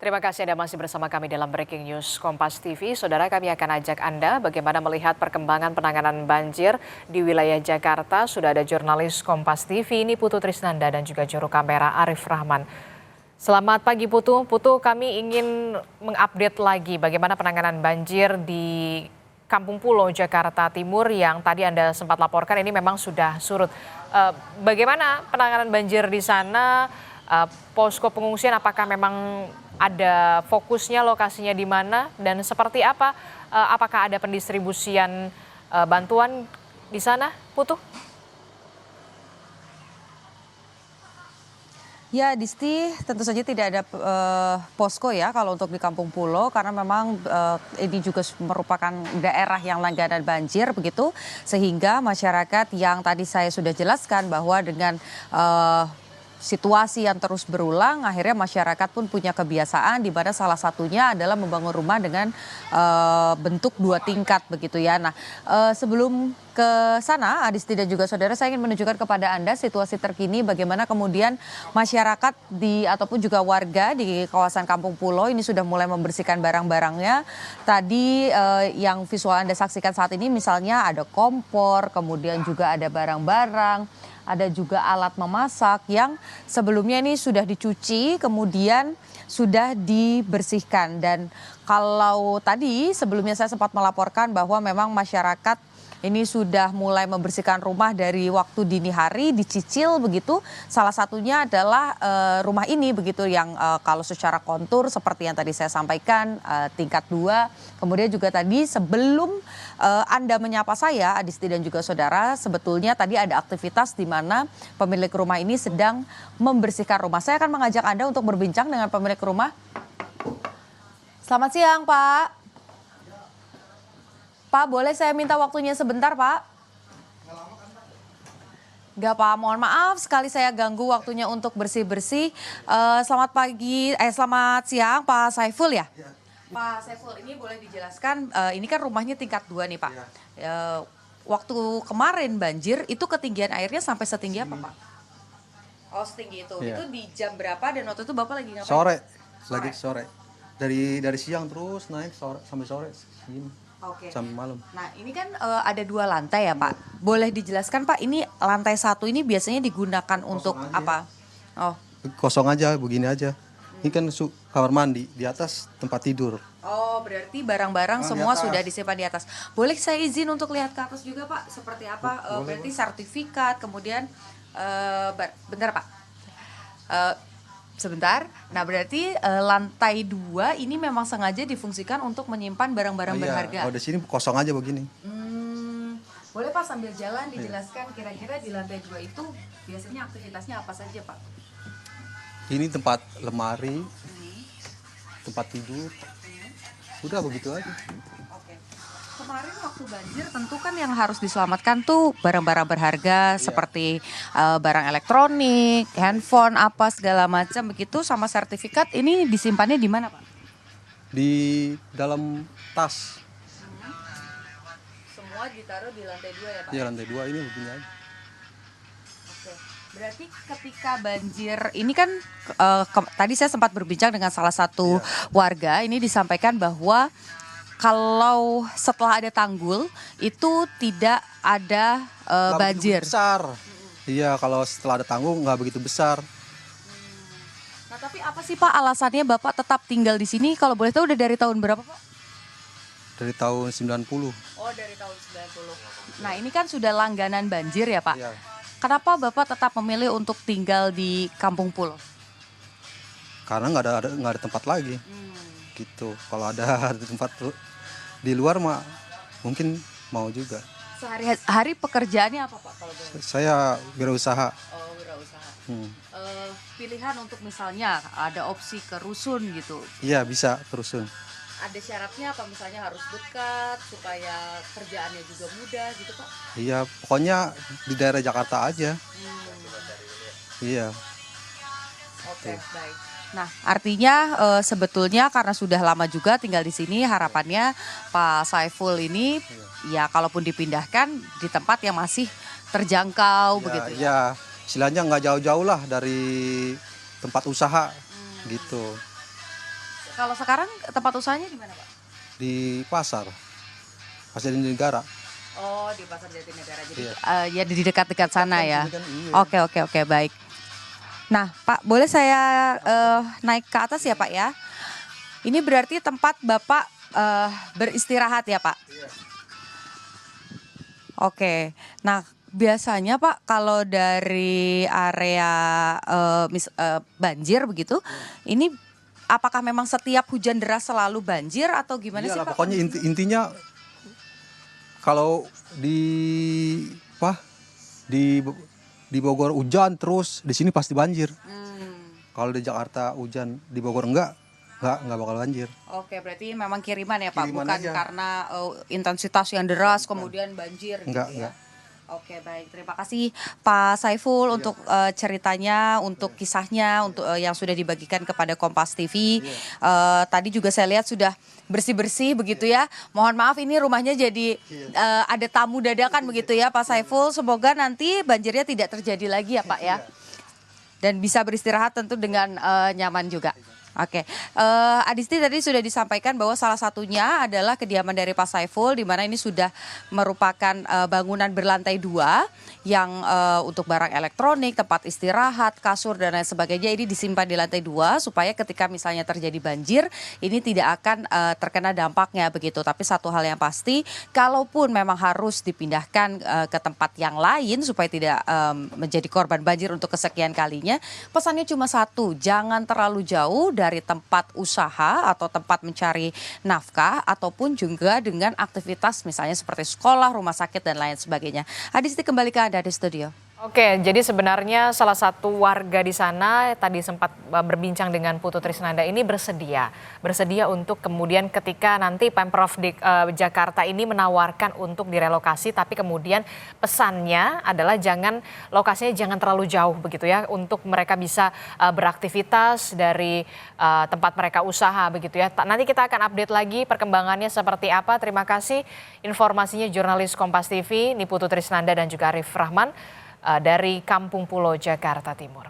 Terima kasih Anda masih bersama kami dalam Breaking News Kompas TV. Saudara, kami akan ajak Anda bagaimana melihat perkembangan penanganan banjir di wilayah Jakarta. Sudah ada jurnalis Kompas TV, ini Putu Trisnanda dan juga juru kamera Arif Rahman. Selamat pagi Putu. Putu, kami ingin mengupdate lagi bagaimana penanganan banjir di Kampung Pulo, Jakarta Timur yang tadi Anda sempat laporkan ini memang sudah surut. Bagaimana penanganan banjir di sana? Posko pengungsian apakah memang ada fokusnya, lokasinya di mana dan seperti apa? Apakah ada pendistribusian bantuan di sana, Putu? Ya, Disti, tentu saja tidak ada posko ya kalau untuk di Kampung Pulo karena memang ini juga merupakan daerah yang langganan banjir begitu, sehingga masyarakat yang tadi saya sudah jelaskan bahwa dengan situasi yang terus berulang, akhirnya masyarakat pun punya kebiasaan di mana salah satunya adalah membangun rumah dengan bentuk 2 tingkat begitu ya. Nah, sebelum ke sana, Adisti dan juga saudara, saya ingin menunjukkan kepada Anda situasi terkini bagaimana kemudian masyarakat ataupun juga warga di kawasan Kampung Pulo ini sudah mulai membersihkan barang-barangnya. Tadi yang visual Anda saksikan saat ini misalnya ada kompor, kemudian juga ada barang-barang, ada juga alat memasak yang sebelumnya ini sudah dicuci, kemudian sudah dibersihkan. Dan kalau tadi sebelumnya saya sempat melaporkan bahwa memang masyarakat ini sudah mulai membersihkan rumah dari waktu dini hari, dicicil begitu. Salah satunya adalah rumah ini begitu yang kalau secara kontur seperti yang tadi saya sampaikan tingkat 2. Kemudian juga tadi sebelum Anda menyapa saya, Adisti dan juga saudara, sebetulnya tadi ada aktivitas di mana pemilik rumah ini sedang membersihkan rumah. Saya akan mengajak Anda untuk berbincang dengan pemilik rumah. Selamat siang, Pak. Pak, boleh saya minta waktunya sebentar, Pak? Enggak, Pak. Mohon maaf sekali saya ganggu waktunya untuk bersih-bersih. Selamat siang, Pak Saiful ya? Ya. Pak Saiful, ini boleh dijelaskan, ini kan rumahnya tingkat 2 nih, Pak. Ya. Waktu kemarin banjir, itu ketinggian airnya sampai setinggi apa, Pak? Oh, setinggi itu. Ya. Itu di jam berapa dan waktu itu Bapak lagi ngapain? Sore. Dari siang terus naik sampai sore. Oke. Sampai malam. Nah, ini kan ada 2 lantai ya, Pak. Boleh dijelaskan, Pak, ini lantai 1 ini biasanya digunakan untuk apa? Oh. Kosong aja, begini aja. Ini kan kamar mandi, di atas tempat tidur. Oh, berarti barang-barang semua sudah disimpan di atas. Boleh saya izin untuk lihat ke atas juga, Pak? Seperti apa? Berarti sertifikat, kemudian bentar, Pak. Sebentar. Nah, berarti lantai 2 ini memang sengaja difungsikan untuk menyimpan barang-barang berharga. Oh, di sini kosong aja begini. Boleh Pak sambil jalan dijelaskan kira-kira di lantai 2 itu biasanya aktivitasnya apa saja, Pak? Ini tempat lemari, tempat tidur. Udah begitu aja. Oke. Kemarin waktu banjir tentu kan yang harus diselamatkan tuh barang-barang berharga seperti barang elektronik, handphone, apa segala macam begitu, sama sertifikat ini disimpannya di mana, Pak? Di dalam tas. Semua ditaruh di lantai 2 ya, Pak? Iya, lantai 2 ini begini aja. Oke. Berarti ketika banjir ini kan tadi saya sempat berbincang dengan salah satu warga, ini disampaikan bahwa kalau setelah ada tanggul itu tidak ada banjir. Besar. Iya, kalau setelah ada tanggul nggak begitu besar. Nah, tapi apa sih Pak alasannya Bapak tetap tinggal di sini? Kalau boleh tahu udah dari tahun berapa, Pak? Dari tahun 90. Oh, dari tahun 90. Nah, ini kan sudah langganan banjir ya, Pak? Iya. Kenapa Bapak tetap memilih untuk tinggal di Kampung Pulo? Karena nggak ada tempat lagi. Gitu. Kalau ada tempat di luar mah mungkin mau juga. Sehari-hari pekerjaannya apa, Pak, kalau boleh? Saya wirausaha. Oh, wirausaha. Pilihan untuk misalnya ada opsi ke rusun gitu. Iya, bisa ke rusun. Ada syaratnya apa, misalnya harus dekat supaya kerjaannya juga mudah gitu, Pak? Iya, pokoknya di daerah Jakarta aja. Iya. Oke, baik. Nah, artinya sebetulnya karena sudah lama juga tinggal di sini, harapannya Pak Saiful ini ya kalaupun dipindahkan di tempat yang masih terjangkau begitu ya. Iya, istilahnya nggak jauh-jauh lah dari tempat usaha gitu. Kalau sekarang tempat usahanya di mana, Pak? Di pasar Jatinegara. Oh, di Pasar Jatinegara. Jadi Iya. ya di dekat-dekat sana Kan ya. sini kan iya. Oke, baik. Nah, Pak, boleh saya naik ke atas ya, Pak ya? Ini berarti tempat Bapak beristirahat ya, Pak? Iya. Oke. Nah, biasanya Pak kalau dari area banjir begitu, ini apakah memang setiap hujan deras selalu banjir atau gimana sih Iyalah, Pak? pokoknya intinya kalau di apa di Bogor hujan terus di sini pasti banjir. Kalau di Jakarta hujan di Bogor enggak bakal banjir. Oke, berarti memang kiriman ya Pak, Kiriman bukan aja. karena intensitas yang deras kemudian banjir Enggak, gitu ya. enggak. Oke, baik. Terima kasih Pak Saiful untuk ceritanya, untuk kisahnya, untuk yang sudah dibagikan kepada Kompas TV. Tadi juga saya lihat sudah bersih-bersih begitu ya. Mohon maaf ini rumahnya jadi ada tamu dadakan begitu ya Pak Saiful. Semoga nanti banjirnya tidak terjadi lagi ya Pak ya. Dan bisa beristirahat tentu dengan nyaman juga. Oke, Adisti tadi sudah disampaikan bahwa salah satunya adalah kediaman dari Pak Saiful, di mana ini sudah merupakan bangunan berlantai 2 yang untuk barang elektronik, tempat istirahat, kasur dan lain sebagainya ini disimpan di lantai 2 supaya ketika misalnya terjadi banjir ini tidak akan terkena dampaknya begitu. Tapi satu hal yang pasti, kalaupun memang harus dipindahkan ke tempat yang lain supaya tidak menjadi korban banjir untuk kesekian kalinya, pesannya cuma satu, jangan terlalu jauh dari tempat usaha atau tempat mencari nafkah ataupun juga dengan aktivitas misalnya seperti sekolah, rumah sakit dan lain sebagainya. Adisti kembali ke Anda di studio. Oke, jadi sebenarnya salah satu warga di sana tadi sempat berbincang dengan Putu Trisnanda ini bersedia untuk kemudian ketika nanti Pemprov Jakarta ini menawarkan untuk direlokasi, tapi kemudian pesannya adalah lokasinya jangan terlalu jauh begitu ya, untuk mereka bisa beraktivitas dari tempat mereka usaha begitu ya. Nanti kita akan update lagi perkembangannya seperti apa. Terima kasih informasinya jurnalis Kompas TV Niputu Trisnanda dan juga Arif Rahman dari Kampung Pulo, Jakarta Timur.